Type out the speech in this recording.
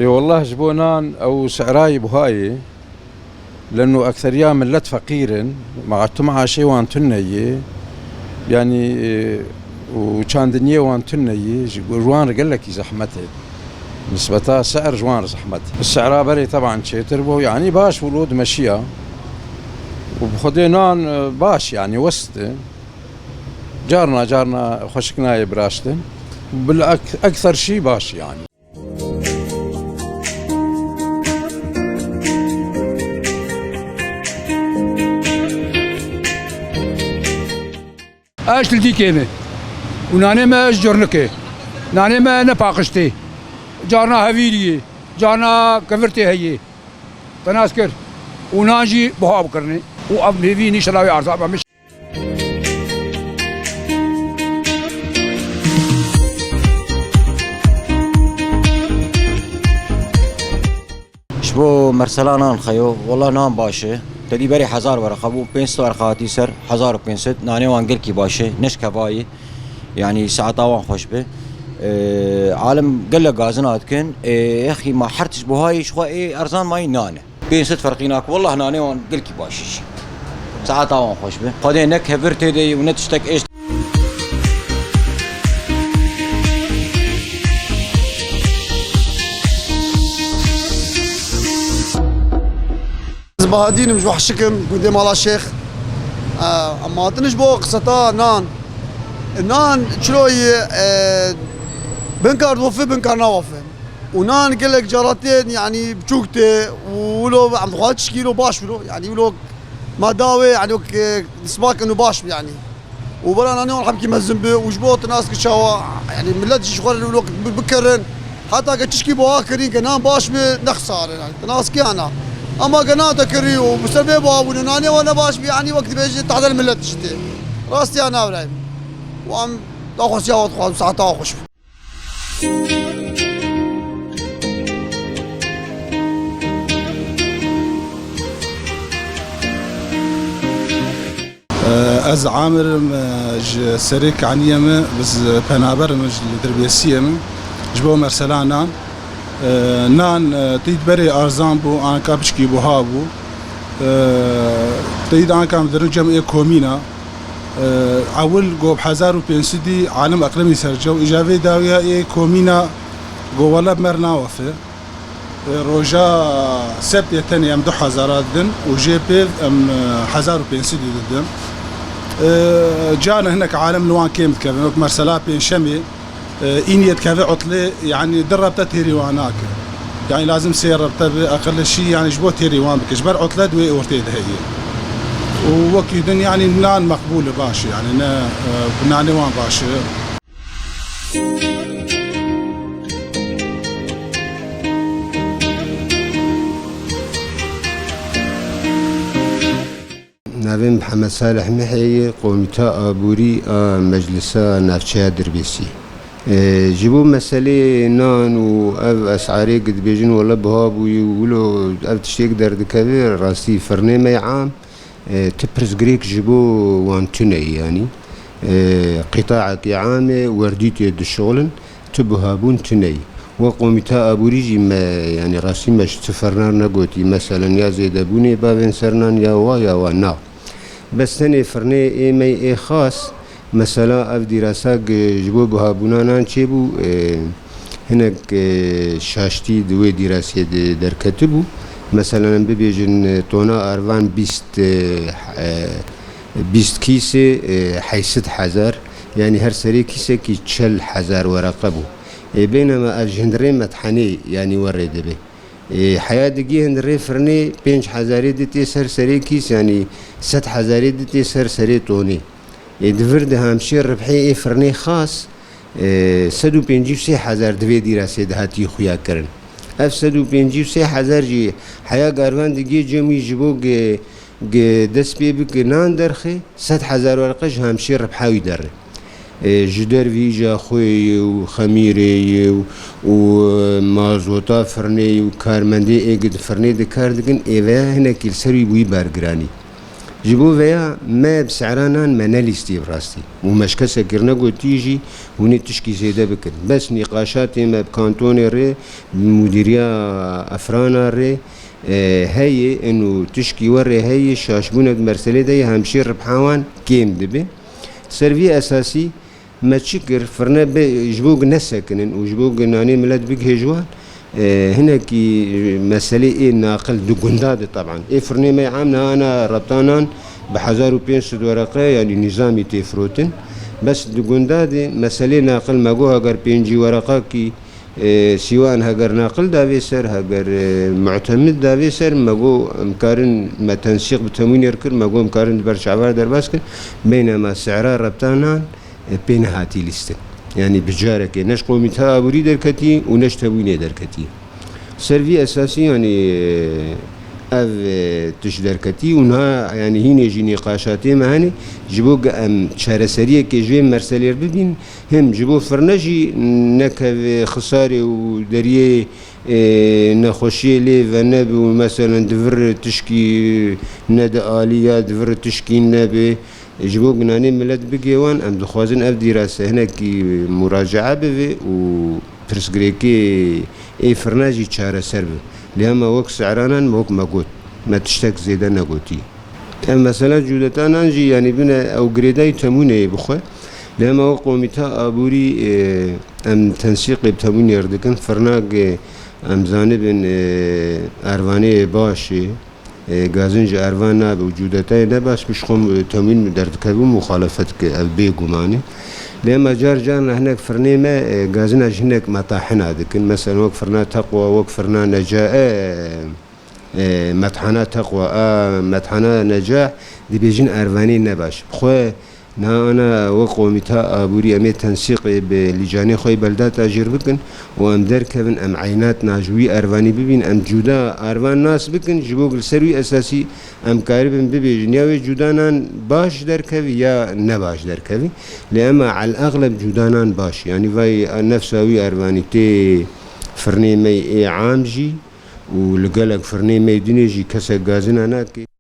اي والله جبونان او سعراي بهاي لانه اكثريا ملت فقير مع شيء وان تنية يعني وكان دنيا وان تنية جوان رجلك زحمته نسبتها سعر جوان زحمته السعرا بري طبعا شيء تربو يعني باش ولود مشيا وبخدينان باش يعني وسط جارنا خشكنا يبراشتن بالاكثر شيء باش يعني. اش تلدي كيمه وناني ما اش جرنكي ناني ما نباقشتي جارنا هفيليه جارنا كفرتي هي تناسكر وناجي بهاب كرني واب هيفيني شلاوي ارزاب مش شبو مرسلانان خيو والله نام باشه تدي بري 1000 ورقه بو 500 ورقه سر 1500 ناني وانجل كي باشه نشكه باي يعني ساعه طوان خوش به عالم قال له غازنات كن يا اخي ما حرتش بهاي شو ايه ارزان ماي نانه 500 فرقيناك والله ناني وانجل كي باشه ساعه طوان خوش به قدي نك هفرتي دي ونتشتك ايش بهادين مش وحشكم قدام على الشيخ اما تنش بو قصتا نان شلوي بنكار وفي بنكار نوفي ونان قال لك جارتين يعني بشوكتي ولو عم تخواتش كيلو باش ولو يعني ولو ما داوي يعني نسماك انه باش يعني وبلا انا نحب كيما الزنبه وجبوت ناس كشوا يعني ملات شغل الوقت بكرن حتى كتشكي بواكرين كان باش نخسر يعني ناس كيانا اما قناة كري وبسبب وناني وانا باش يعني وقت بيجي تحت الملة تشتي راستي انا ابراهيم وعم تاخذ سيارة تاخذ ساعة تاخذ از عامر سريك عن يمه بس بنابر مج دربيسيه جبو مرسلانان نان تيد بري ارزان بو انا كابشكي بو هابو تيد انا كام درجم اي كومينا اول جو بحزار وبينسدي عالم اقليمي سرجو اجابه داويه اي كومينا جو ولا مرنا وفي روجا سبت يتني ام 2000 دن وجي بي ام حزار وبينسدي دن جانا هناك عالم لوان كيم كيف مرسلا بين شمي إنيت كذا عطلة يعني دربت تيريواناك يعني لازم سيربت بأقل شيء يعني جبوت تيريوان بكشبر عطلة دوي أورتيد هي ووكيدن يعني نان مقبول باش يعني نانوان باش ناوين محمد صالح محي قوميتا أبوري مجلسة نافشة دربيسي جيبوا مسألة نان و أسعاري قد بيجين ولا بهاب ويقولوا تشتيك درد كبير راسي فرني ما يعام تبرز جريك جيبوا وانتوني يعني قطاعك عامة ورديت يد الشغل تبهابون تني وقوميتا أبوريجي ما يعني راسي مش تفرنا نقوتي مثلا يا زيد أبوني بابن سرنان يا وانا بس تاني فرني إيه ماي إيه خاص مثلا اف دراسه جبو بهابونان چبو هناك شاشتي دوی دراسه در کتبو مثلا ببیجن تونا اروان 20 كيسه حيث حزار يعني هر سري كيسه كي 40,000 ورقه بو بينما الجندري متحني يعني ورد به حياة دقي هندري فرني 5,000 دتي سر سري كيس يعني 7,000 دتي سر سري توني دفرد همشير ربحي فرني خاص 153,000 دوي دراسه دهاتي خويا كرن اف 153,000 جي حياة قاروان دقي جمي جبو دس بي بك نان درخي 7,000 ورقه همشير ربحاوي در جدر ویجا خوی و خمیری و مازوتا فرنی و کارمندی اگد فرنی دکار دکن ایوه هنه کل سری بوی برگرانی جبو فيا ما بسعرانان ما ناليستي براستي ومش كسا كرنقو تيجي وني تشكي زيدا بكر بس نقاشاتي ما بكانتوني ري مديرية أفرانا ري هاي انو تشكي وري هاي شاشبونة مرسلة دي همشي ربحاوان كيم دبي سيرفي اساسي ما تشكر فرنا جبوق نسكن وجبوق ناني ملاد بيك هجوان هنا كي مسألة إيه ناقل دقنداد طبعا إيه فرني ما عامنا أنا ربطانان بحزار وبينسد ورقة يعني نظامي تفروتن بس دقنداد مسألة ناقل ما جوها جر بينجي ورقة كي سواء هجر ناقل دافيسر هجر معتمد دافيسر ما جو مكارن ما تنسيق بتموين يركر ما جو مكارن برشعبار درباسكن بينما سعرها ربطانان بين هاتي لستن يعني بجارك نش قومتها أبوري دركتي ونش تبويني دركتي سيرفي أساسي يعني أف تش دركتي ونها يعني هنا يجي نقاشاتي معاني جبوك أم شارسرية كجوين مرسلير ببين هم جبو فرنجي نكف خساري ودريه نخوشي لي فنب ومثلا دفر تشكي ند آليات دفر تشكي نبي جبوك ناني ملت بجيوان ام دخوازن اف دراسة هنا كي مراجعة بفي و برسغريكي اي فرناجي تشارة سرب لهما وك سعرانا موك مقوت ما تشتك زيدا نقوتي مثلا جودتان انجي يعني بنا او جريداي تموني بخوا لهما وك قومتها ابوري ام تنسيق بتموني يردكن فرناق ام زانبن ارواني باشي گازنج اروان ناب وجودتای نباش بشخم تموین دردکبو مخالفتك البيجو ماني لما جان هناك فرنيمة گازنج هناك مطاحنا دكن مثلا وك فرنا تقوى وك فرنا نجاح مطحنا تقوى مطحنا نجاح دي بيجين ارواني نباش بخوا نا انا وقومتها ابوري امي تنسيق بلجاني خوي بلدات اجر بكن وام دركبن ام عينات ناجوي ارواني ببين ام جودا اروان ناس بكن جبوك السروي اساسي ام كاربن ببيجن يا جودانان باش دركبي يا نباش دركبي لأما على الاغلب جودانان باش يعني فاي نفساوي ارواني تي فرني مي عامجي ولقلق فرني مي دنيجي كسا غازنا هناك